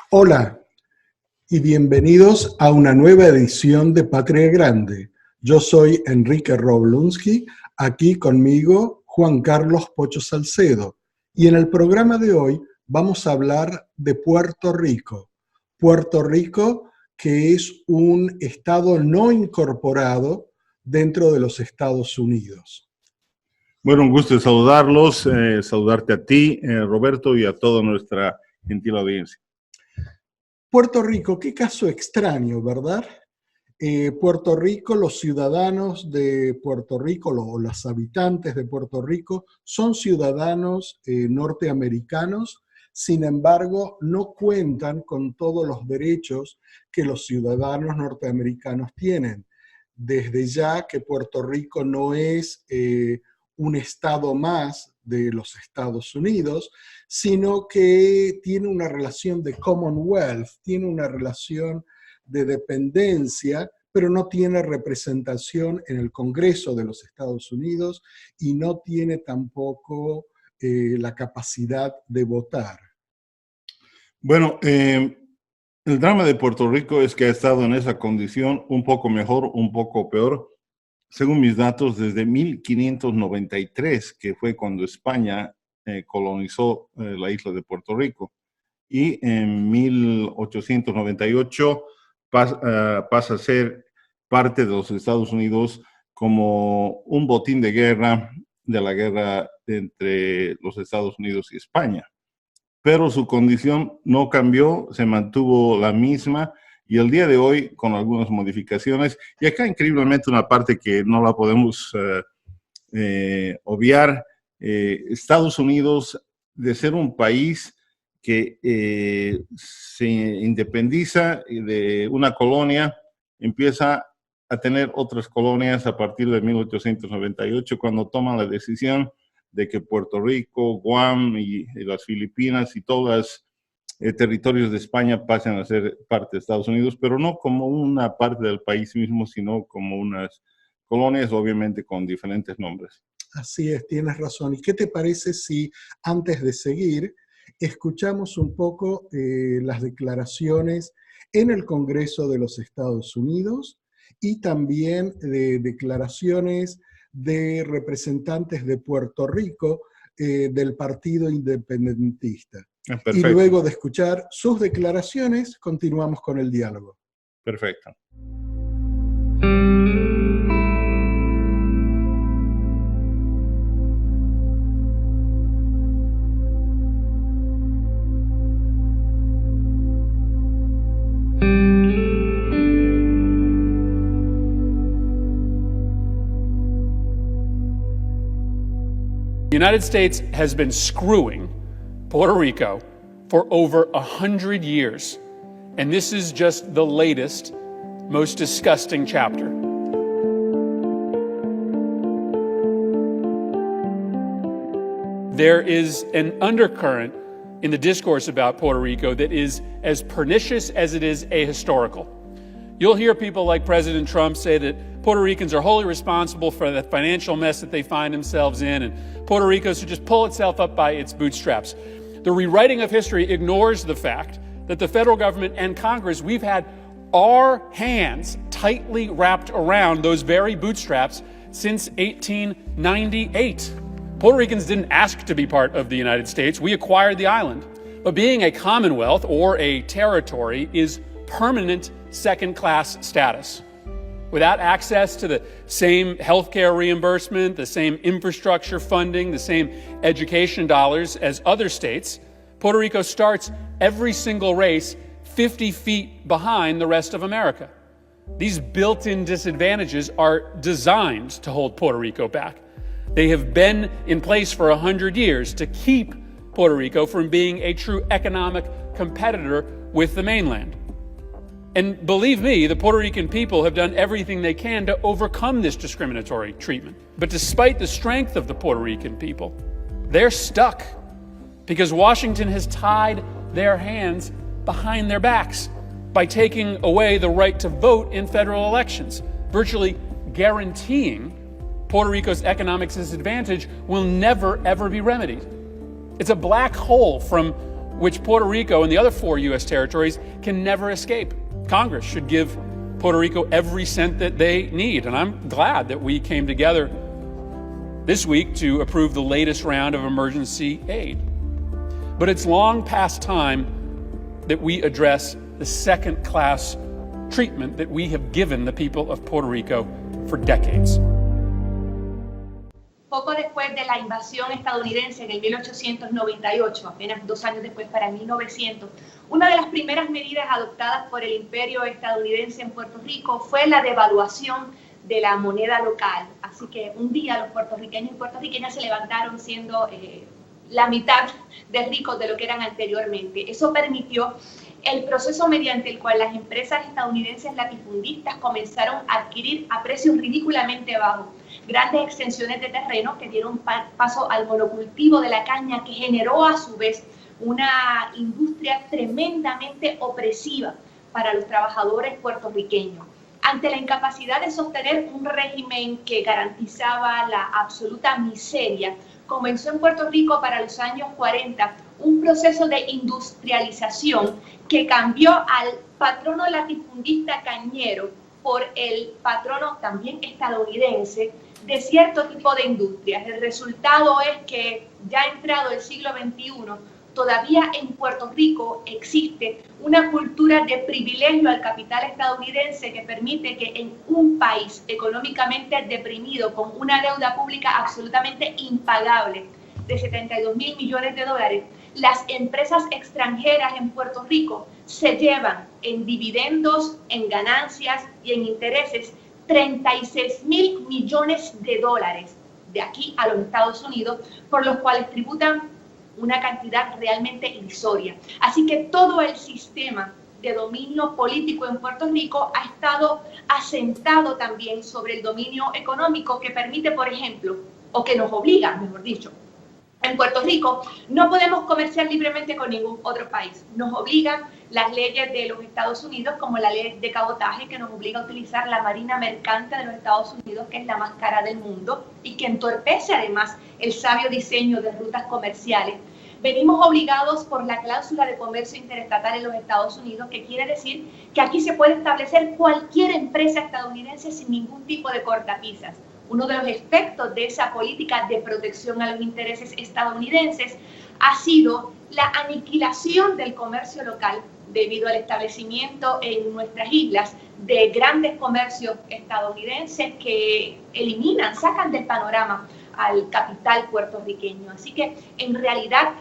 Hola y bienvenidos a una nueva edición de Patria Grande. Yo soy Enrique Roblunsky, aquí conmigo Juan Carlos Pocho Salcedo. Y en el programa de hoy vamos a hablar de Puerto Rico. Puerto Rico, que es un estado no incorporado dentro de los Estados Unidos. Bueno, un gusto saludarlos, saludarte a ti, Roberto, y a toda nuestra gentil audiencia. Puerto Rico, qué caso extraño, ¿verdad? Puerto Rico, los ciudadanos de Puerto Rico, los habitantes de Puerto Rico, son ciudadanos norteamericanos, sin embargo, no cuentan con todos los derechos que los ciudadanos norteamericanos tienen. Desde ya que Puerto Rico no es un estado más de los Estados Unidos, sino que tiene una relación de Commonwealth, tiene una relación de dependencia, pero no tiene representación en el Congreso de los Estados Unidos y no tiene tampoco la capacidad de votar. Bueno, el drama de Puerto Rico es que ha estado en esa condición un poco mejor, un poco peor, según mis datos, desde 1593, que fue cuando España colonizó la isla de Puerto Rico. Y en 1898 pasa a ser parte de los Estados Unidos como un botín de guerra de la guerra entre los Estados Unidos y España. Pero su condición no cambió, se mantuvo la misma, y el día de hoy con algunas modificaciones, y acá increíblemente una parte que no la podemos obviar, Estados Unidos, de ser un país que se independiza de una colonia, empieza a tener otras colonias a partir de 1898, cuando toman la decisión de que Puerto Rico, Guam y las Filipinas y todos los territorios de España pasen a ser parte de Estados Unidos, pero no como una parte del país mismo, sino como unas colonias, obviamente con diferentes nombres. Así es, tienes razón. ¿Y qué te parece si antes de seguir escuchamos un poco las declaraciones en el Congreso de los Estados Unidos y también declaraciones de representantes de Puerto Rico del Partido Independentista? Y luego de escuchar sus declaraciones, continuamos con el diálogo. Perfecto. The United States has been screwing Puerto Rico for over 100 years, and this is just the latest, most disgusting chapter. There is an undercurrent in the discourse about Puerto Rico that is as pernicious as it is ahistorical. You'll hear people like President Trump say that Puerto Ricans are wholly responsible for the financial mess that they find themselves in, and Puerto Rico should just pull itself up by its bootstraps. The rewriting of history ignores the fact that the federal government and Congress, we've had our hands tightly wrapped around those very bootstraps since 1898. Puerto Ricans didn't ask to be part of the United States. We acquired the island. But being a commonwealth or a territory is permanent second-class status. Without access to the same healthcare reimbursement, the same infrastructure funding, the same education dollars as other states, Puerto Rico starts every single race 50 feet behind the rest of America. These built-in disadvantages are designed to hold Puerto Rico back. They have been in place for 100 years to keep Puerto Rico from being a true economic competitor with the mainland. And believe me, the Puerto Rican people have done everything they can to overcome this discriminatory treatment. But despite the strength of the Puerto Rican people, they're stuck because Washington has tied their hands behind their backs by taking away the right to vote in federal elections, virtually guaranteeing Puerto Rico's economic disadvantage will never, ever be remedied. It's a black hole from which Puerto Rico and the other 4 U.S. territories can never escape. Congress should give Puerto Rico every cent that they need, and I'm glad that we came together this week to approve the latest round of emergency aid. But it's long past time that we address the second-class treatment that we have given the people of Puerto Rico for decades. Poco después de la invasión estadounidense en el 1898, apenas 2 años después, para 1900, una de las primeras medidas adoptadas por el imperio estadounidense en Puerto Rico fue la devaluación de la moneda local. Así que un día los puertorriqueños y puertorriqueñas se levantaron siendo la mitad de ricos de lo que eran anteriormente. Eso permitió el proceso mediante el cual las empresas estadounidenses latifundistas comenzaron a adquirir a precios ridículamente bajos grandes extensiones de terreno que dieron paso al monocultivo de la caña, que generó a su vez una industria tremendamente opresiva para los trabajadores puertorriqueños. Ante la incapacidad de sostener un régimen que garantizaba la absoluta miseria, comenzó en Puerto Rico para los años 40 un proceso de industrialización que cambió al patrono latifundista cañero por el patrono también estadounidense de cierto tipo de industrias. El resultado es que ya entrado el siglo XXI, todavía en Puerto Rico existe una cultura de privilegio al capital estadounidense que permite que en un país económicamente deprimido, con una deuda pública absolutamente impagable de 72 mil millones de dólares, las empresas extranjeras en Puerto Rico se llevan en dividendos, en ganancias y en intereses 36 mil millones de dólares de aquí a los Estados Unidos, por los cuales tributan una cantidad realmente irrisoria. Así que todo el sistema de dominio político en Puerto Rico ha estado asentado también sobre el dominio económico que permite, por ejemplo, o que nos obliga, mejor dicho, en Puerto Rico no podemos comerciar libremente con ningún otro país. Nos obligan las leyes de los Estados Unidos, como la ley de cabotaje, que nos obliga a utilizar la marina mercante de los Estados Unidos, que es la más cara del mundo y que entorpece además el sabio diseño de rutas comerciales. Venimos obligados por la cláusula de comercio interestatal en los Estados Unidos, que quiere decir que aquí se puede establecer cualquier empresa estadounidense sin ningún tipo de cortapisas. Uno de los efectos de esa política de protección a los intereses estadounidenses ha sido la aniquilación del comercio local debido al establecimiento en nuestras islas de grandes comercios estadounidenses que eliminan, sacan del panorama al capital puertorriqueño. Así que en realidad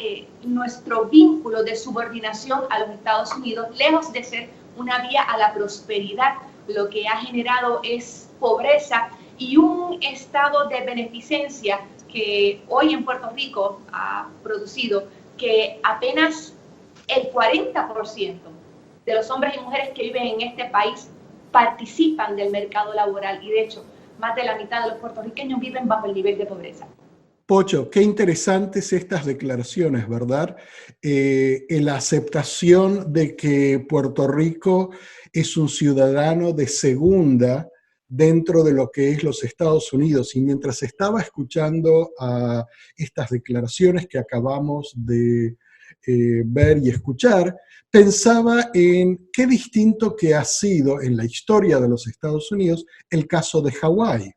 nuestro vínculo de subordinación a los Estados Unidos, lejos de ser una vía a la prosperidad, lo que ha generado es pobreza y un estado de beneficencia que hoy en Puerto Rico ha producido que apenas el 40% de los hombres y mujeres que viven en este país participan del mercado laboral y de hecho más de la mitad de los puertorriqueños viven bajo el nivel de pobreza. Pocho, qué interesantes estas declaraciones, ¿verdad? La aceptación de que Puerto Rico es un ciudadano de segunda dentro de lo que es los Estados Unidos. Y mientras estaba escuchando a estas declaraciones que acabamos de ver y escuchar, pensaba en qué distinto que ha sido en la historia de los Estados Unidos el caso de Hawái.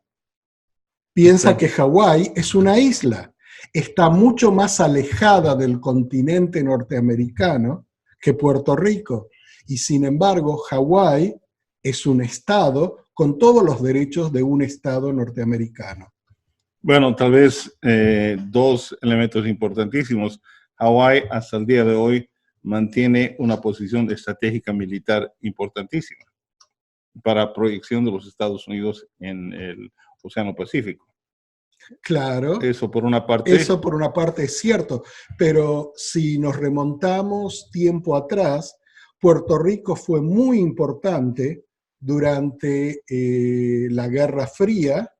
Piensa que Hawái es una isla, está mucho más alejada del continente norteamericano que Puerto Rico, y sin embargo Hawái es un estado con todos los derechos de un estado norteamericano. Bueno, tal vez dos elementos importantísimos. Hawái hasta el día de hoy mantiene una posición estratégica militar importantísima para proyección de los Estados Unidos en el Océano Pacífico. Claro. Eso por una parte. Eso por una parte es cierto, pero si nos remontamos tiempo atrás, Puerto Rico fue muy importante durante la Guerra Fría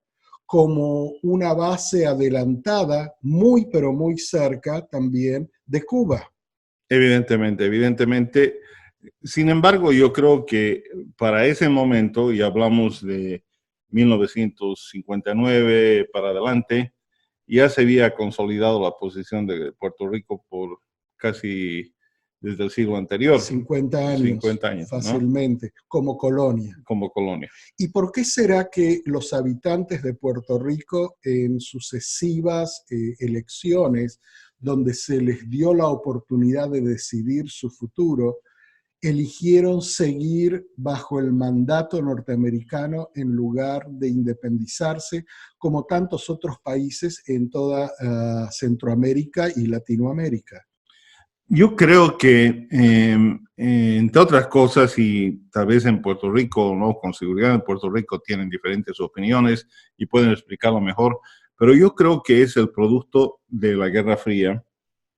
como una base adelantada, muy pero muy cerca también de Cuba. Evidentemente. Sin embargo, yo creo que para ese momento, y hablamos de 1959 para adelante, ya se había consolidado la posición de Puerto Rico por casi desde el siglo anterior. 50 años, 50 años, fácilmente, ¿no? Como colonia. Como colonia. ¿Y por qué será que los habitantes de Puerto Rico en sucesivas elecciones, donde se les dio la oportunidad de decidir su futuro, eligieron seguir bajo el mandato norteamericano en lugar de independizarse, como tantos otros países en toda Centroamérica y Latinoamérica? Yo creo que, entre otras cosas, y tal vez en Puerto Rico, no, con seguridad en Puerto Rico tienen diferentes opiniones y pueden explicarlo mejor, pero yo creo que es el producto de la Guerra Fría,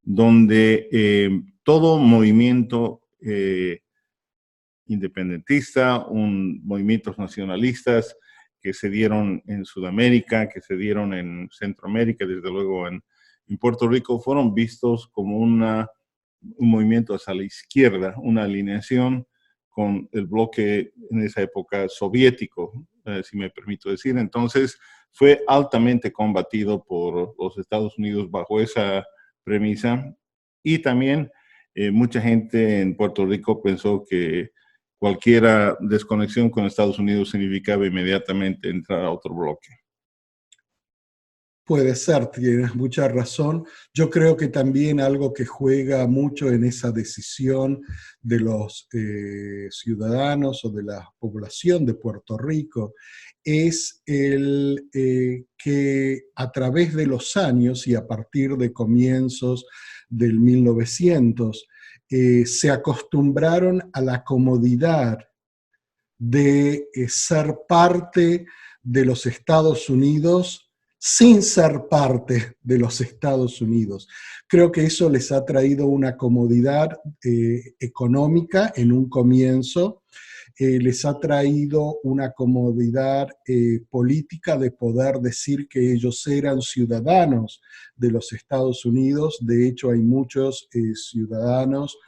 donde todo movimiento independentista, movimientos nacionalistas que se dieron en Sudamérica, que se dieron en Centroamérica, desde luego en Puerto Rico, fueron vistos como un movimiento hacia la izquierda, una alineación con el bloque en esa época soviético, si me permito decir. Entonces, fue altamente combatido por los Estados Unidos bajo esa premisa, y también mucha gente en Puerto Rico pensó que cualquier desconexión con Estados Unidos significaba inmediatamente entrar a otro bloque. Puede ser, tienes mucha razón. Yo creo que también algo que juega mucho en esa decisión de los ciudadanos o de la población de Puerto Rico es el que a través de los años y a partir de comienzos del 1900 se acostumbraron a la comodidad de ser parte de los Estados Unidos sin ser parte de los Estados Unidos. Creo que eso les ha traído una comodidad económica en un comienzo, les ha traído una comodidad política de poder decir que ellos eran ciudadanos de los Estados Unidos. De hecho, hay muchos ciudadanos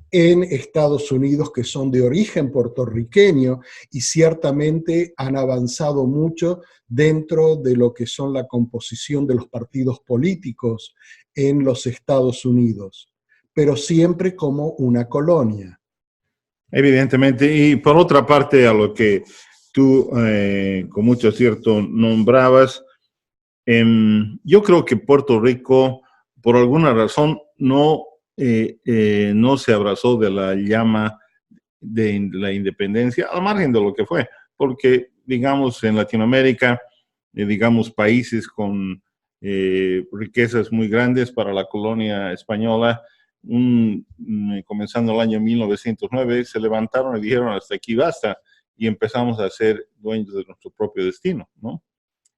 en Estados Unidos que son de origen puertorriqueño y ciertamente han avanzado mucho dentro de lo que son la composición de los partidos políticos en los Estados Unidos, pero siempre como una colonia. Evidentemente, y por otra parte, a lo que tú con mucho acierto nombrabas, yo creo que Puerto Rico, por alguna razón, no se abrazó de la llama de la independencia, al margen de lo que fue, porque, digamos, en Latinoamérica, digamos, países con riquezas muy grandes para la colonia española, comenzando el año 1909, se levantaron y dijeron hasta aquí basta, y empezamos a ser dueños de nuestro propio destino, ¿no?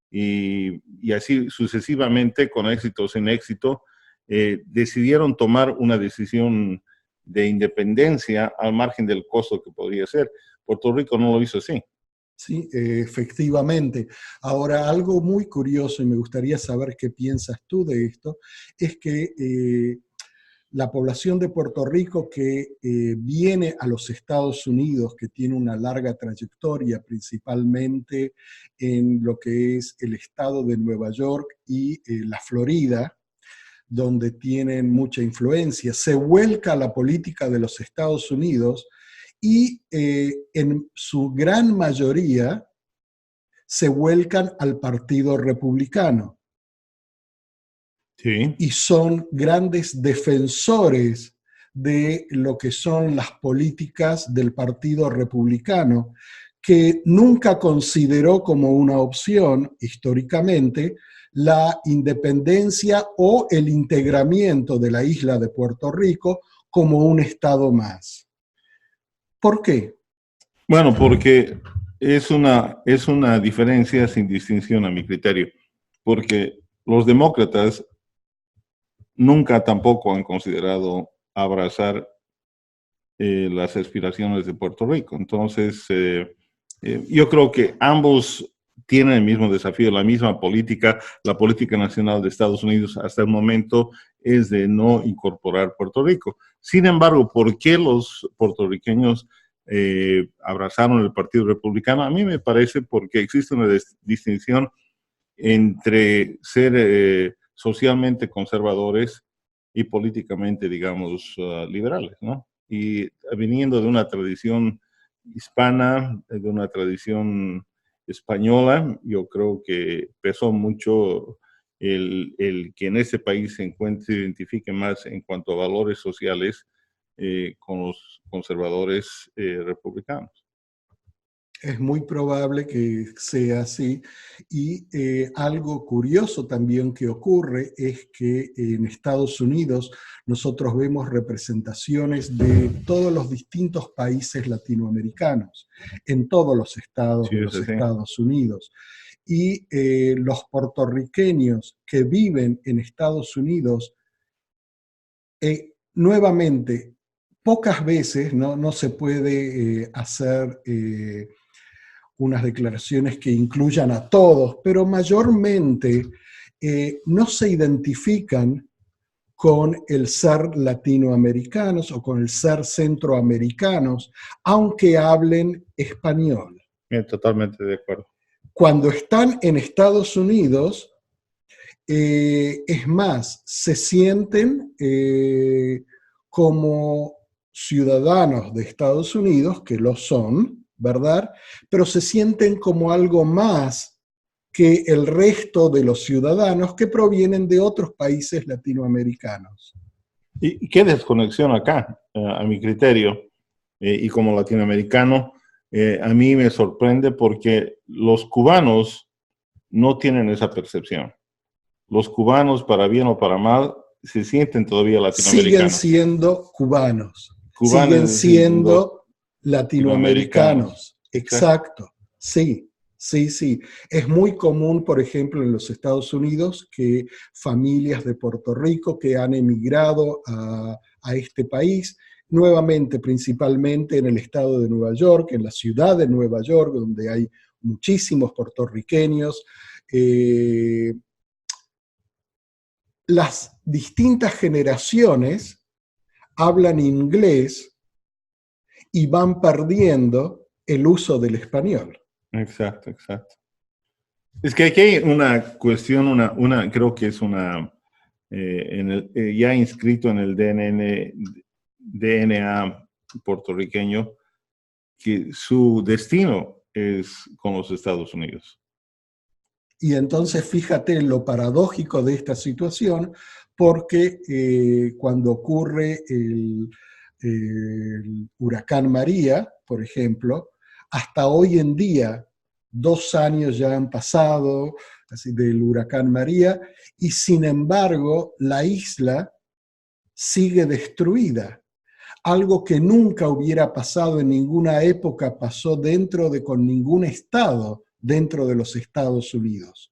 Y así sucesivamente, con éxito o sin éxito, decidieron tomar una decisión de independencia al margen del costo que podría ser. Puerto Rico no lo hizo así. Sí, efectivamente. Ahora, algo muy curioso, y me gustaría saber qué piensas tú de esto, es que la población de Puerto Rico que viene a los Estados Unidos, que tiene una larga trayectoria, principalmente en lo que es el estado de Nueva York y la Florida, donde tienen mucha influencia, se vuelca a la política de los Estados Unidos y en su gran mayoría se vuelcan al Partido Republicano. Sí. Y son grandes defensores de lo que son las políticas del Partido Republicano, que nunca consideró como una opción históricamente la independencia o el integramiento de la isla de Puerto Rico como un estado más. ¿Por qué? Bueno, porque es una diferencia sin distinción a mi criterio, porque los demócratas nunca tampoco han considerado abrazar las aspiraciones de Puerto Rico. Entonces, yo creo que ambos tienen el mismo desafío, la misma política. La política nacional de Estados Unidos hasta el momento es de no incorporar Puerto Rico. Sin embargo, ¿por qué los puertorriqueños abrazaron el Partido Republicano? A mí me parece porque existe una distinción entre ser socialmente conservadores y políticamente, digamos, liberales, ¿no? Y viniendo de una tradición hispana, de una tradición española, yo creo que pesó mucho el que en ese país se identifique más en cuanto a valores sociales con los conservadores republicanos. Es muy probable que sea así. Y algo curioso también que ocurre es que en Estados Unidos nosotros vemos representaciones de todos los distintos países latinoamericanos, en todos los estados Sí, de es los así. Estados Unidos. Y los puertorriqueños que viven en Estados Unidos, nuevamente, pocas veces no se puede hacer unas declaraciones que incluyan a todos, pero mayormente no se identifican con el ser latinoamericanos o con el ser centroamericanos, aunque hablen español. Totalmente de acuerdo. Cuando están en Estados Unidos, es más, se sienten como ciudadanos de Estados Unidos, que lo son, ¿verdad? Pero se sienten como algo más que el resto de los ciudadanos que provienen de otros países latinoamericanos. ¿Y qué desconexión acá, a mi criterio, y como latinoamericano, a mí me sorprende porque los cubanos no tienen esa percepción. Los cubanos, para bien o para mal, se sienten todavía Siguen latinoamericanos. siendo cubanos, Cubanos siguen siendo latinoamericanos. Exacto, sí, sí, sí. Es muy común, por ejemplo, en los Estados Unidos, que familias de Puerto Rico que han emigrado a este país, nuevamente, principalmente en el estado de Nueva York, en la ciudad de Nueva York, donde hay muchísimos puertorriqueños, las distintas generaciones hablan inglés y van perdiendo el uso del español. Exacto, exacto. Es que aquí hay una cuestión, creo que es ya inscrito en el DNA puertorriqueño, que su destino es con los Estados Unidos. Y entonces fíjate lo paradójico de esta situación, porque cuando ocurre el huracán María, por ejemplo, hasta hoy en día, 2 años ya han pasado así, del huracán María, y sin embargo la isla sigue destruida. Algo que nunca hubiera pasado en ninguna época pasó con ningún estado dentro de los Estados Unidos.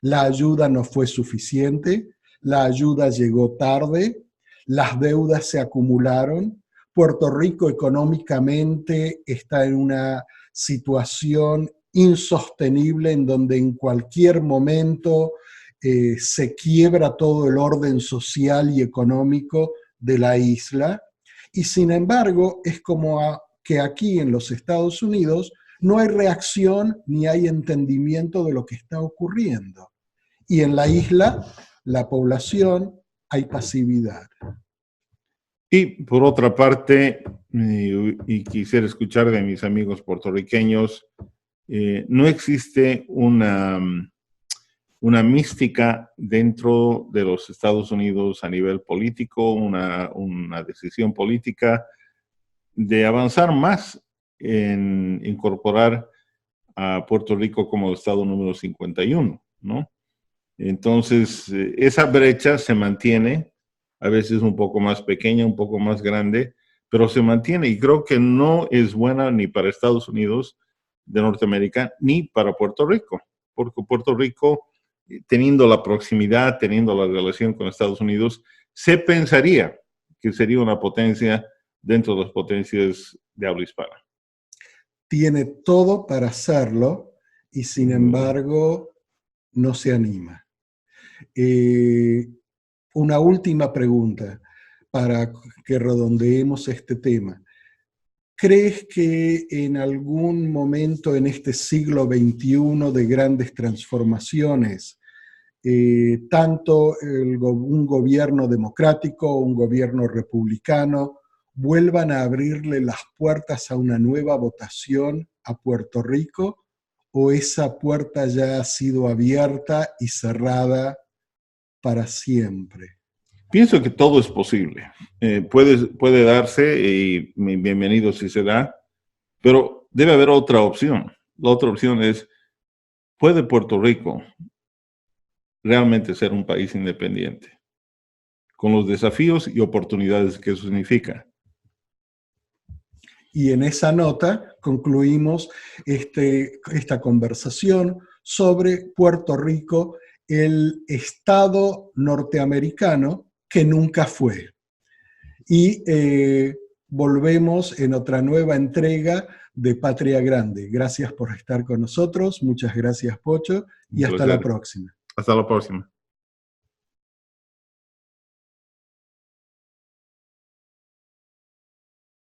La ayuda no fue suficiente, la ayuda llegó tarde, las deudas se acumularon, Puerto Rico económicamente está en una situación insostenible en donde en cualquier momento se quiebra todo el orden social y económico de la isla. Y sin embargo, es como que aquí en los Estados Unidos no hay reacción ni hay entendimiento de lo que está ocurriendo. Y en la isla, la población, hay pasividad. Y por otra parte, y quisiera escuchar de mis amigos puertorriqueños, no existe una mística dentro de los Estados Unidos a nivel político, una decisión política de avanzar más en incorporar a Puerto Rico como estado número 51, ¿no? Entonces, esa brecha se mantiene, a veces un poco más pequeña, un poco más grande, pero se mantiene y creo que no es buena ni para Estados Unidos de Norteamérica ni para Puerto Rico, porque Puerto Rico, teniendo la proximidad, teniendo la relación con Estados Unidos, se pensaría que sería una potencia dentro de las potencias de habla hispana. Tiene todo para hacerlo y sin embargo no se anima. Una última pregunta para que redondeemos este tema. ¿Crees que en algún momento en este siglo XXI de grandes transformaciones tanto un gobierno democrático o un gobierno republicano vuelvan a abrirle las puertas a una nueva votación a Puerto Rico, o esa puerta ya ha sido abierta y cerrada para siempre? Pienso que todo es posible. Puede darse, y bienvenido si se da, pero debe haber otra opción. La otra opción es, ¿puede Puerto Rico realmente ser un país independiente? Con los desafíos y oportunidades que eso significa. Y en esa nota concluimos esta conversación sobre Puerto Rico, el Estado norteamericano que nunca fue. Y volvemos en otra nueva entrega de Patria Grande. Gracias por estar con nosotros. Muchas gracias, Pocho. Y hasta la próxima. Hasta la próxima.